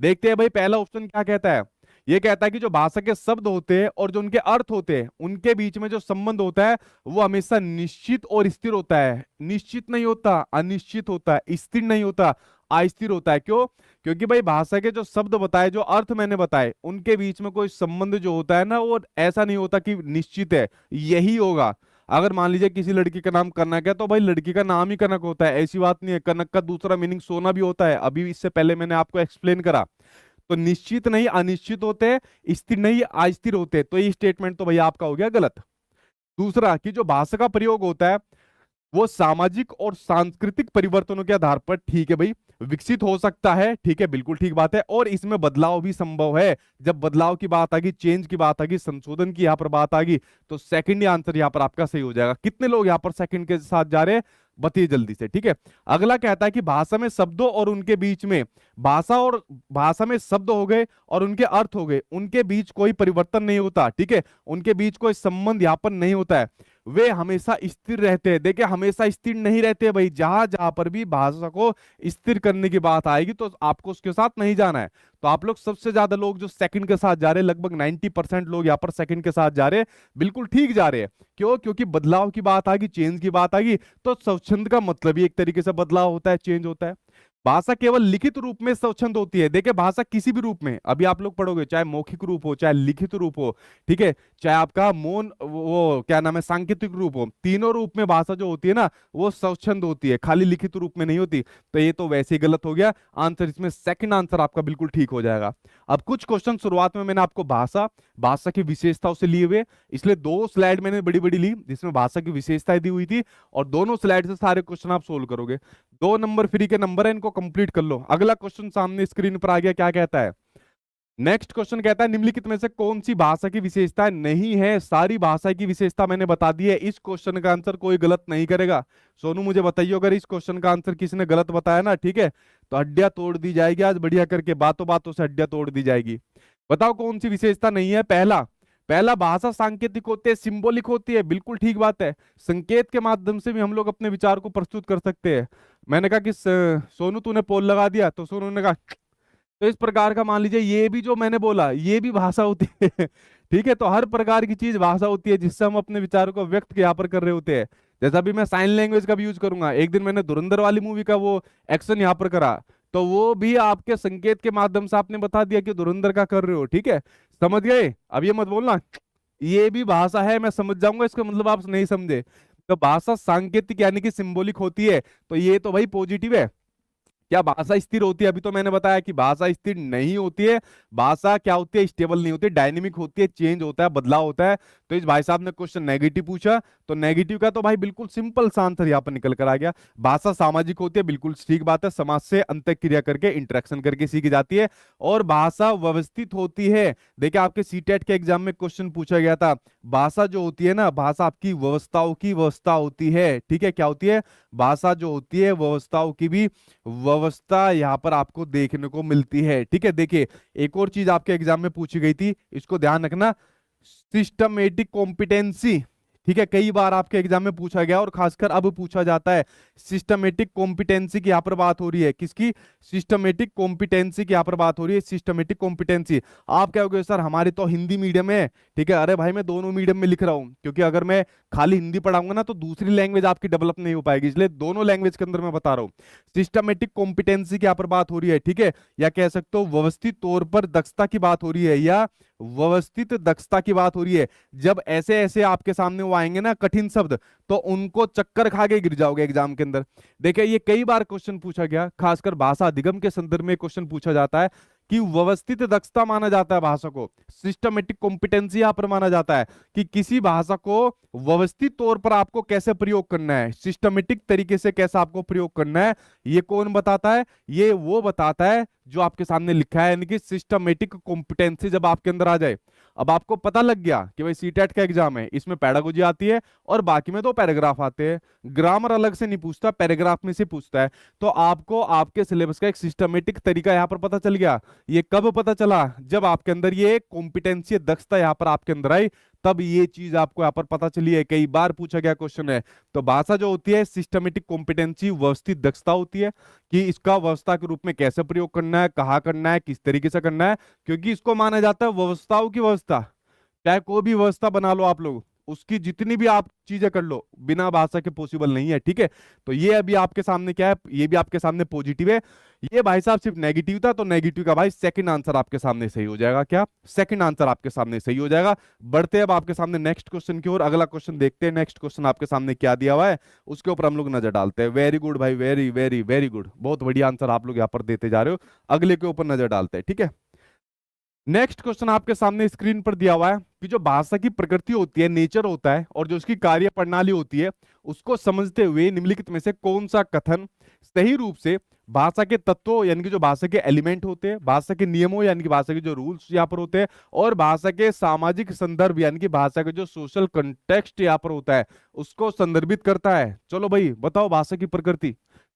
देखते हैं भाई। पहला ऑप्शन क्या कहता है? ये कहता है कि जो भाषा के शब्द होते हैं और जो उनके अर्थ होते हैं, उनके बीच में जो संबंध होता है वो हमेशा निश्चित और स्थिर होता है। निश्चित नहीं होता, अनिश्चित होता है, स्थिर नहीं होता, अस्थिर होता है। क्यों? क्योंकि भाई भाषा के जो शब्द बताए, जो अर्थ मैंने बताए, उनके बीच में कोई संबंध जो होता है ना, वो ऐसा नहीं होता कि निश्चित है यही होगा। अगर मान लीजिए किसी लड़की का नाम कनक है, तो भाई लड़की का नाम ही कनक होता है, ऐसी बात नहीं है। कनक का दूसरा मीनिंग सोना भी होता है, अभी इससे पहले मैंने आपको एक्सप्लेन करा। तो निश्चित नहीं, अनिश्चित होते, स्थिर नहीं, अस्थिर होते। तो ये स्टेटमेंट तो भैया आपका हो गया गलत। दूसरा कि जो भाषा का प्रयोग होता है वो सामाजिक और सांस्कृतिक परिवर्तनों के आधार पर, ठीक है भाई, विकसित हो सकता है, ठीक है, बिल्कुल ठीक बात है, और इसमें बदलाव भी संभव है। जब बदलाव की बात आ गई, चेंज की बात आ गई, संशोधन की यहाँ पर बात आ गई, तो सेकंड आंसर यहाँ पर आपका सही हो जाएगा। कितने लोग यहाँ पर सेकंड के साथ जा रहे हैं? बताइए जल्दी से, ठीक है। अगला कहता है कि भाषा में शब्दों और उनके बीच में, भाषा में शब्द हो गए और उनके अर्थ हो गए, उनके बीच कोई परिवर्तन नहीं होता, ठीक है, उनके बीच कोई संबंध यहाँ पर नहीं होता है। वे हमेशा स्थिर रहते हैं। देखिए हमेशा स्थिर नहीं रहते भाई, जहां जहां पर भी भाषा को स्थिर करने की बात आएगी तो आपको उसके साथ नहीं जाना है। तो आप लोग सबसे ज्यादा लोग जो सेकंड के साथ जा रहे हैं, लगभग 90% लोग यहाँ पर सेकंड के साथ जा रहे हैं, बिल्कुल ठीक जा रहे हैं। क्यों? क्योंकि बदलाव की बात आ गई, चेंज की बात आ गई, तो स्वच्छंद का मतलब ही एक तरीके से बदलाव होता है, चेंज होता है। भाषा केवल लिखित रूप में स्वच्छंद होती है। देखिए भाषा किसी भी रूप में, अभी आप लोग पढ़ोगे, चाहे मौखिक रूप हो, चाहे लिखित रूप हो, ठीक है, चाहे आपका मौन वो क्या नाम है सांकेतिक रूप हो, तीनों रूप में भाषा जो होती है ना वो स्वच्छंद होती है, खाली लिखित रूप में नहीं होती। तो ये तो वैसे ही गलत हो गया आंसर, इसमें सेकंड आंसर आपका बिल्कुल ठीक हो जाएगा। अब कुछ क्वेश्चन शुरुआत में मैंने आपको भाषा भाषा की विशेषताओं से लिए हुए, इसलिए दो स्लाइड मैंने बड़ी बड़ी ली जिसमें भाषा की विशेषताएं दी हुई थी, और दोनों स्लाइड से सारे क्वेश्चन आप सोल्व करोगे। 2 नंबर फ्री के नंबर है, इनको कंप्लीट कर लो। अगला क्वेश्चन सामने स्क्रीन पर आ गया, क्या कहता है? नेक्स्ट क्वेश्चन कहता है निम्नलिखित में से कौन सी भाषा की विशेषता नहीं है? सारी भाषा की विशेषता मैंने बता दी है, इस क्वेश्चन का आंसर कोई गलत नहीं करेगा। सोनू मुझे बताइए अगर इस क्वेश्चन का आंसर किसी ने गलत बताया ना, ठीक है, तो हड्डियां तोड़ दी जाएगी आज बढ़िया करके, बातों बातों से हड्डियां तोड़ दी जाएगी। बताओ कौन सी विशेषता नहीं है? पहला पहला भाषा सांकेतिक होती है, सिंबॉलिक होती है, बिल्कुल ठीक बात है। संकेत के माध्यम से भी हम लोग अपने विचार को प्रस्तुत कर सकते हैं। मैंने कहा कि सोनू तूने पोल लगा दिया, तो सोनू ने कहा, तो इस प्रकार का मान लीजिए ये भी जो मैंने बोला ये भी भाषा होती है। ठीक है, तो हर प्रकार की चीज भाषा होती है जिससे हम अपने विचारों को व्यक्त यहाँ पर कर रहे होते हैं। जैसा भी मैं साइन लैंग्वेज का भी यूज करूंगा, एक दिन मैंने धुरंधर वाली मूवी का वो एक्शन यहाँ पर करा, तो वो भी आपके संकेत के माध्यम से आपने बता दिया कि धुरंधर का कर रहे हो। ठीक है, समझ गए? अब ये मत बोलना ये भी भाषा है, मैं समझ जाऊंगा इसका मतलब आप नहीं समझे। तो भाषा सांकेतिक यानी कि सिंबॉलिक होती है, तो ये तो भाई पॉजिटिव है। क्या भाषा स्थिर होती है? अभी तो मैंने बताया कि भाषा स्थिर नहीं होती है। भाषा क्या होती है? स्टेबल नहीं होती, डायनेमिक होती है, चेंज होता है, बदलाव होता है। तो इस भाई साहब ने क्वेश्चन नेगेटिव पूछा, तो नेगेटिव का तो भाई बिल्कुल सिंपल सा आंसर यहाँ पर निकल कर आ गया। भाषा सामाजिक होती है, बिल्कुल ठीक बात है, समाज से अंतःक्रिया करके इंटरेक्शन करके सीखी जाती है। और भाषा व्यवस्थित होती है। देखिए आपके सीटेट के एग्जाम में क्वेश्चन पूछा गया था, भाषा जो होती है ना, भाषा आपकी व्यवस्थाओं की व्यवस्था होती है। ठीक है, क्या होती है? भाषा जो होती है व्यवस्थाओं की भी व्यवस्था यहाँ पर आपको देखने को मिलती है। ठीक है, देखिए एक और चीज आपके एग्जाम में पूछी गई थी, इसको ध्यान रखना, सिस्टमेटिक कॉम्पिटेंसी। ठीक है, कई बार आपके एग्जाम में पूछा गया और खासकर अब पूछा जाता है। सिस्टमेटिक कॉम्पिटेंसी की यहाँ पर बात हो रही है, किसकी? सिस्टमेटिक कॉम्पिटेंसी की यहाँ पर बात हो रही है, सिस्टमेटिक कॉम्पिटेंसी। आप क्या कहोगे सर हमारी तो हिंदी मीडियम है। ठीक है, अरे भाई मैं दोनों मीडियम में लिख रहा हूँ, क्योंकि अगर मैं खाली हिंदी पढ़ाऊंगा ना तो दूसरी लैंग्वेज आपकी डेवलप नहीं हो पाएगी, इसलिए दोनों लैंग्वेज के अंदर मैं बता रहा हूँ। सिस्टमेटिक कॉम्पिटेंसी की यहाँ पर बात हो रही है। ठीक है, या कह सकते हो व्यवस्थित तौर पर दक्षता की बात हो रही है, या व्यवस्थित दक्षता की बात हो रही है। जब ऐसे ऐसे आपके सामने वो आएंगे ना कठिन शब्द, तो उनको चक्कर खा के गिर जाओगे एग्जाम के अंदर। देखिए ये कई बार क्वेश्चन पूछा गया, खासकर भाषा अधिगम के संदर्भ में क्वेश्चन पूछा जाता है कि व्यवस्थित दक्षता माना जाता है भाषा को, सिस्टमेटिक कॉम्पिटेंसी यहां पर माना जाता है कि किसी भाषा को व्यवस्थित तौर पर आपको कैसे प्रयोग करना है, सिस्टमेटिक तरीके से कैसे आपको प्रयोग करना है। ये कौन बताता है? ये वो बताता है जो आपके सामने लिखा है, यानी कि सिस्टमेटिक कॉम्पिटेंसी जब आपके अंदर आ जाए। अब आपको पता लग गया कि भाई सीटेट का एग्जाम है, इसमें पैडागोजी आती है और बाकी में 2 पैराग्राफ आते हैं। ग्रामर अलग से नहीं पूछता, पैराग्राफ में से पूछता है। तो आपको आपके सिलेबस का एक सिस्टमेटिक तरीका यहाँ पर पता चल गया। ये कब पता चला? जब आपके अंदर ये कॉम्पिटेंसी दक्षता यहाँ पर आपके अंदर आई, तब ये चीज आपको यहाँ पर पता चली है। कई बार पूछा गया क्वेश्चन है। तो भाषा जो होती है सिस्टमेटिक कॉम्पिटेंसी व्यवस्थित दक्षता होती है कि इसका व्यवस्था के रूप में कैसे प्रयोग करना है, कहाँ करना है, किस तरीके से करना है, क्योंकि इसको माना जाता है व्यवस्थाओं की व्यवस्था। चाहे कोई भी व्यवस्था बना लो आप लोग, उसकी जितनी भी आप चीजें कर लो, बिना भाषा के पॉसिबल नहीं है। ठीक है, तो ये अभी आपके सामने क्या है? ये भी आपके सामने पॉजिटिव है। ये भाई साहब सिर्फ नेगेटिव था, तो नेगेटिव का भाई सेकंड आंसर आपके सामने सही हो जाएगा। क्या? सेकंड आंसर आपके सामने सही हो जाएगा। बढ़ते हैं अब आपके सामने नेक्स्ट क्वेश्चन की ओर। अगला क्वेश्चन देखते हैं, नेक्स्ट क्वेश्चन आपके सामने क्या दिया हुआ है, उसके ऊपर हम लोग नजर डालते हैं। वेरी गुड भाई, वेरी वेरी वेरी गुड, बहुत बढ़िया आंसर आप लोग यहाँ पर देते जा रहे हो। अगले के ऊपर नजर डालते हैं। ठीक है, नेक्स्ट क्वेश्चन आपके सामने स्क्रीन पर दिया हुआ है कि जो भाषा की प्रकृति होती है, नेचर होता है, और जो उसकी कार्य प्रणाली होती है, उसको समझते हुए निम्नलिखित में से कौन सा कथन सही रूप से भाषा के तत्वों यानी कि जो भाषा के एलिमेंट होते हैं, भाषा के नियमों यानी कि भाषा के जो रूल्स यहाँ पर होते हैं, और भाषा के सामाजिक संदर्भ यानी कि भाषा के जो सोशल कंटेक्स्ट यहाँ पर होता है, उसको संदर्भित करता है। चलो भाई बताओ भाषा की प्रकृति।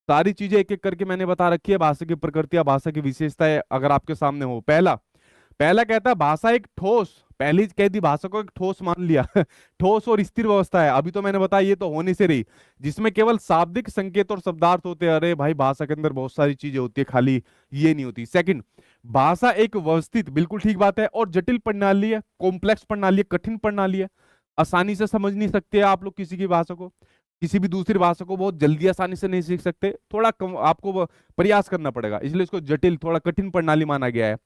सारी चीजें एक एक करके मैंने बता रखी है, भाषा की प्रकृति या भाषा की विशेषताएं अगर आपके सामने हो। पहला पहला कहता है भाषा एक ठोस, पहली कह दी भाषा को एक ठोस मान लिया ठोस और स्थिर व्यवस्था है, अभी तो मैंने बताया ये तो होने से रही, जिसमें केवल शाब्दिक संकेत और शब्दार्थ होते हैं। अरे भाई भाषा के अंदर बहुत सारी चीजें होती है, खाली ये नहीं होती। सेकंड, भाषा एक व्यवस्थित, बिल्कुल ठीक बात है, और जटिल प्रणाली है, कॉम्प्लेक्स प्रणाली है, कठिन प्रणाली है। आसानी से समझ नहीं सकते आप लोग किसी की भाषा को, किसी भी दूसरी भाषा को बहुत जल्दी आसानी से नहीं सीख सकते, थोड़ा कम आपको प्रयास करना पड़ेगा, इसलिए इसको जटिल, थोड़ा कठिन प्रणाली माना गया है।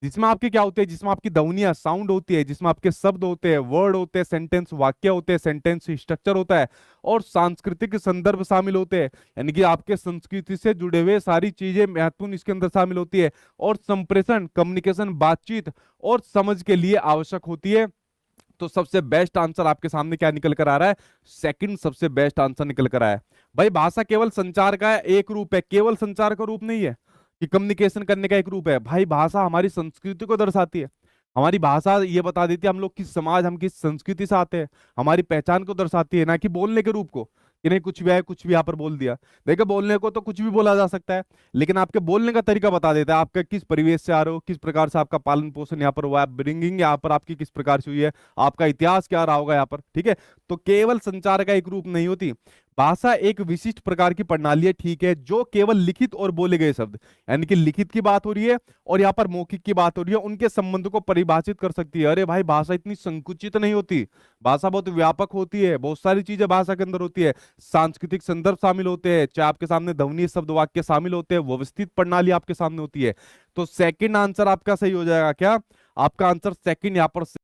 जिसमें आपके क्या होते हैं, जिसमें आपकी ध्वनियां, साउंड होती है, जिसमें आपके शब्द होते हैं, वर्ड होते हैं, सेंटेंस वाक्य होते हैं, सेंटेंस स्ट्रक्चर होता है, और सांस्कृतिक संदर्भ शामिल होते हैं, यानी कि आपके संस्कृति से जुड़े हुए सारी चीजें महत्वपूर्ण इसके अंदर शामिल होती है, और संप्रेषण, कम्युनिकेशन, बातचीत और समझ के लिए आवश्यक होती है। तो सबसे बेस्ट आंसर आपके सामने क्या निकल कर आ रहा है, सेकंड सबसे बेस्ट आंसर निकल कर आया है। भाई भाषा केवल संचार का एक रूप है, केवल संचार का रूप नहीं है कि कम्युनिकेशन करने का एक रूप है। भाई भाषा हमारी संस्कृति को दर्शाती है, हमारी भाषा ये बता देती है हम लोग किस समाज, हम किस संस्कृति से आते हैं, हमारी पहचान को दर्शाती है, ना कि बोलने के रूप को कि नहीं कुछ भी आए कुछ भी यहाँ पर बोल दिया। देखो बोलने को तो कुछ भी बोला जा सकता है, लेकिन आपके बोलने का तरीका बता देता है आपका किस परिवेश से आ रहे हो, किस प्रकार से आपका पालन पोषण यहाँ पर हुआ है, ब्रिंगिंग यहाँ पर आपकी किस प्रकार से हुई है, आपका इतिहास क्या रहा होगा यहाँ पर, ठीक है। तो केवल संचार का एक रूप नहीं होती, भाषा एक विशिष्ट प्रकार की प्रणाली है, ठीक है, जो केवल लिखित और बोले गए शब्द, यानी कि लिखित की बात हो रही है और यहाँ पर मौखिक की बात हो रही है, उनके संबंध को परिभाषित कर सकती है। अरे भाई भाषा इतनी संकुचित नहीं होती, भाषा बहुत व्यापक होती है, बहुत सारी चीजें भाषा के अंदर होती है, सांस्कृतिक संदर्भ शामिल होते हैं, चाहे आपके सामने ध्वनि शब्द वाक्य शामिल होते हैं, व्यवस्थित प्रणाली आपके सामने होती है। तो सेकंड आंसर आपका सही हो जाएगा क्या, आपका आंसर सेकंड यहाँ पर